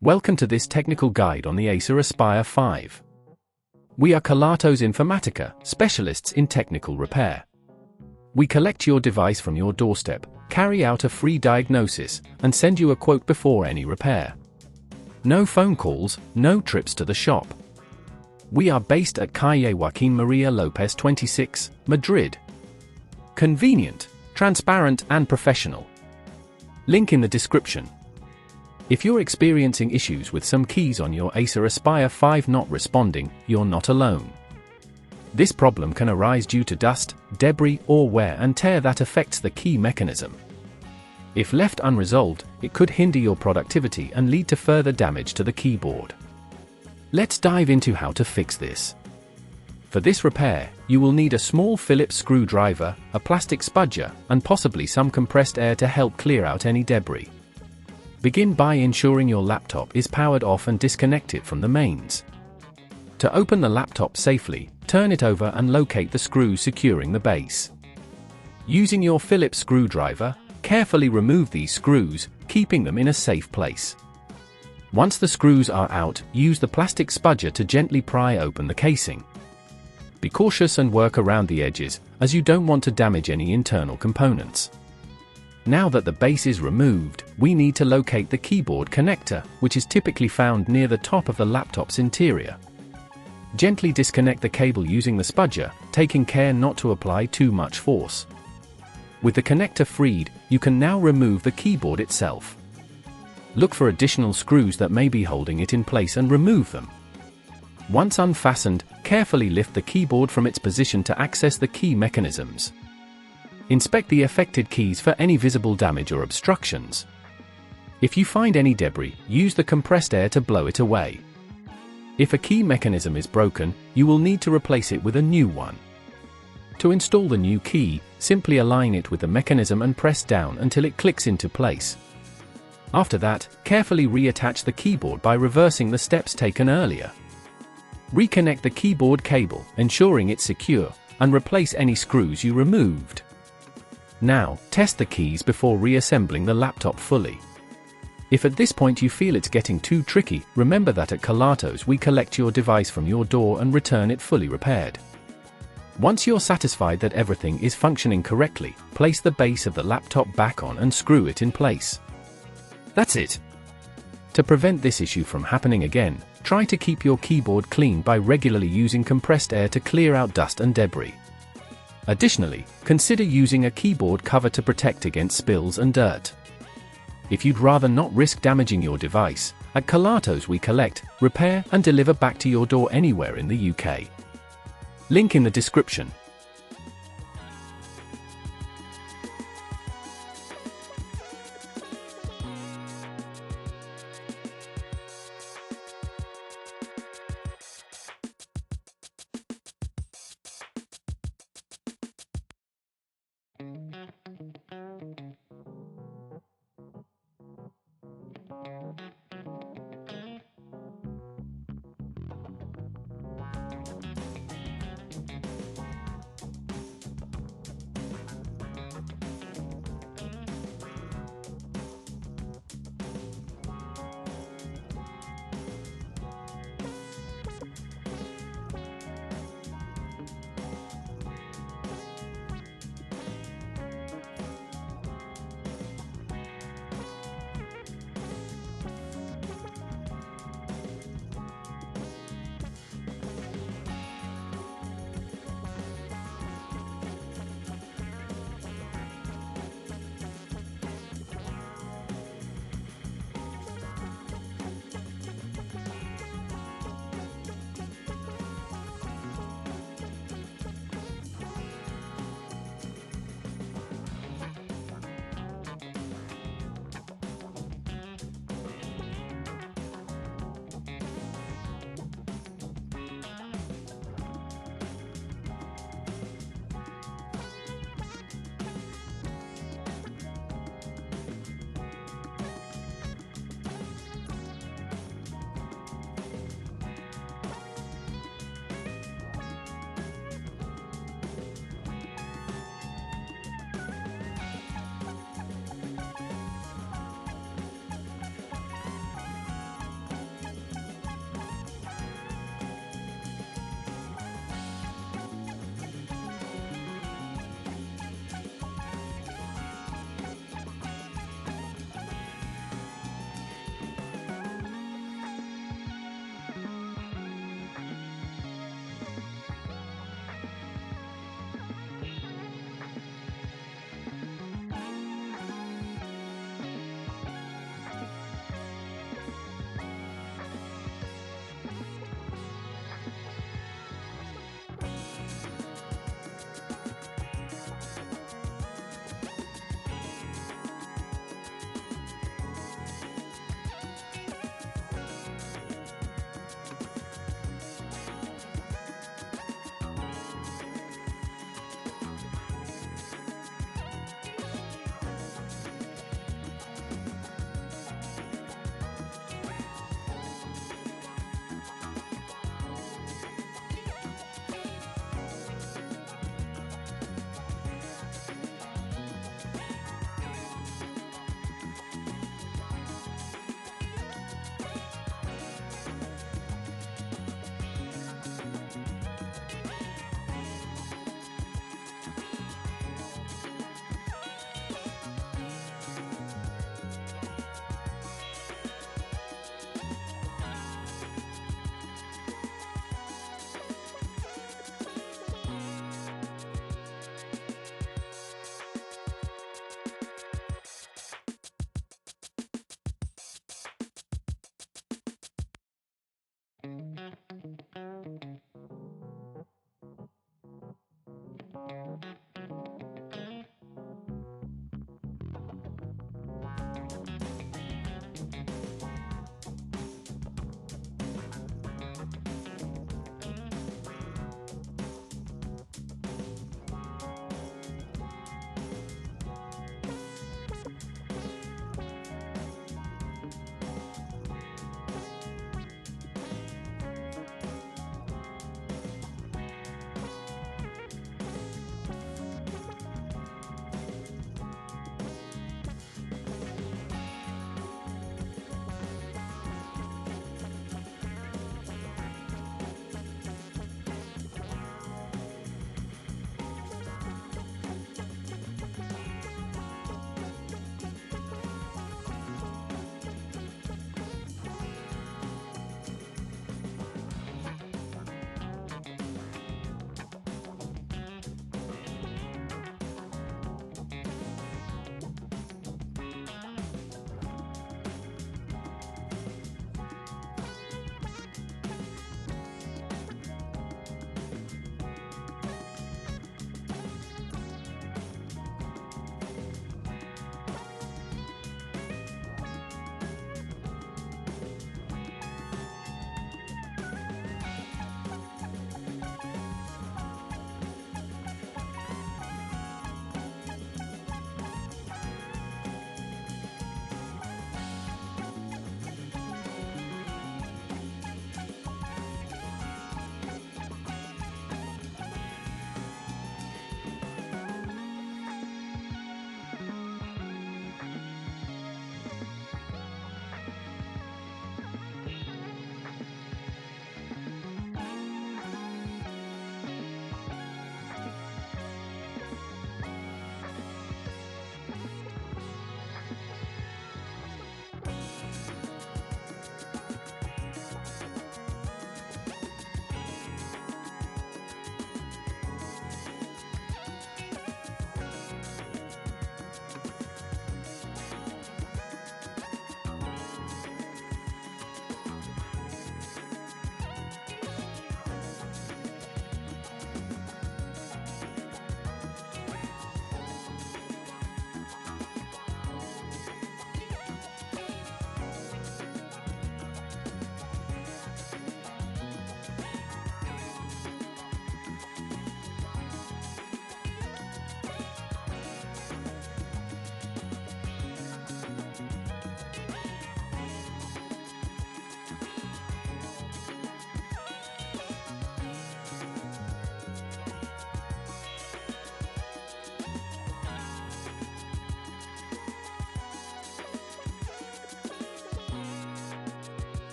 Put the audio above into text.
Welcome to this technical guide on the Acer Aspire 5. We are Kelatos Informatica, specialists in technical repair. We collect your device from your doorstep, carry out a free diagnosis, and send you a quote before any repair. No phone calls, no trips to the shop. We are based at Calle Joaquín María López 26, Madrid. Convenient, transparent and professional. Link in the description. If you're experiencing issues with some keys on your Acer Aspire 5 not responding, you're not alone. This problem can arise due to dust, debris, or wear and tear that affects the key mechanism. If left unresolved, it could hinder your productivity and lead to further damage to the keyboard. Let's dive into how to fix this. For this repair, you will need a small Phillips screwdriver, a plastic spudger, and possibly some compressed air to help clear out any debris. Begin by ensuring your laptop is powered off and disconnected from the mains. To open the laptop safely, turn it over and locate the screws securing the base. Using your Phillips screwdriver, carefully remove these screws, keeping them in a safe place. Once the screws are out, use the plastic spudger to gently pry open the casing. Be cautious and work around the edges, as you don't want to damage any internal components. Now that the base is removed, we need to locate the keyboard connector, which is typically found near the top of the laptop's interior. Gently disconnect the cable using the spudger, taking care not to apply too much force. With the connector freed, you can now remove the keyboard itself. Look for additional screws that may be holding it in place and remove them. Once unfastened, carefully lift the keyboard from its position to access the key mechanisms. Inspect the affected keys for any visible damage or obstructions. If you find any debris, use the compressed air to blow it away. If a key mechanism is broken, you will need to replace it with a new one. To install the new key, simply align it with the mechanism and press down until it clicks into place. After that, carefully reattach the keyboard by reversing the steps taken earlier. Reconnect the keyboard cable, ensuring it's secure, and replace any screws you removed. Now, test the keys before reassembling the laptop fully. If at this point you feel it's getting too tricky, remember that at Kelatos we collect your device from your door and return it fully repaired. Once you're satisfied that everything is functioning correctly, place the base of the laptop back on and screw it in place. That's it. To prevent this issue from happening again, try to keep your keyboard clean by regularly using compressed air to clear out dust and debris. Additionally, consider using a keyboard cover to protect against spills and dirt. If you'd rather not risk damaging your device, at Kelatos we collect, repair and deliver back to your door anywhere in the UK. Link in the description.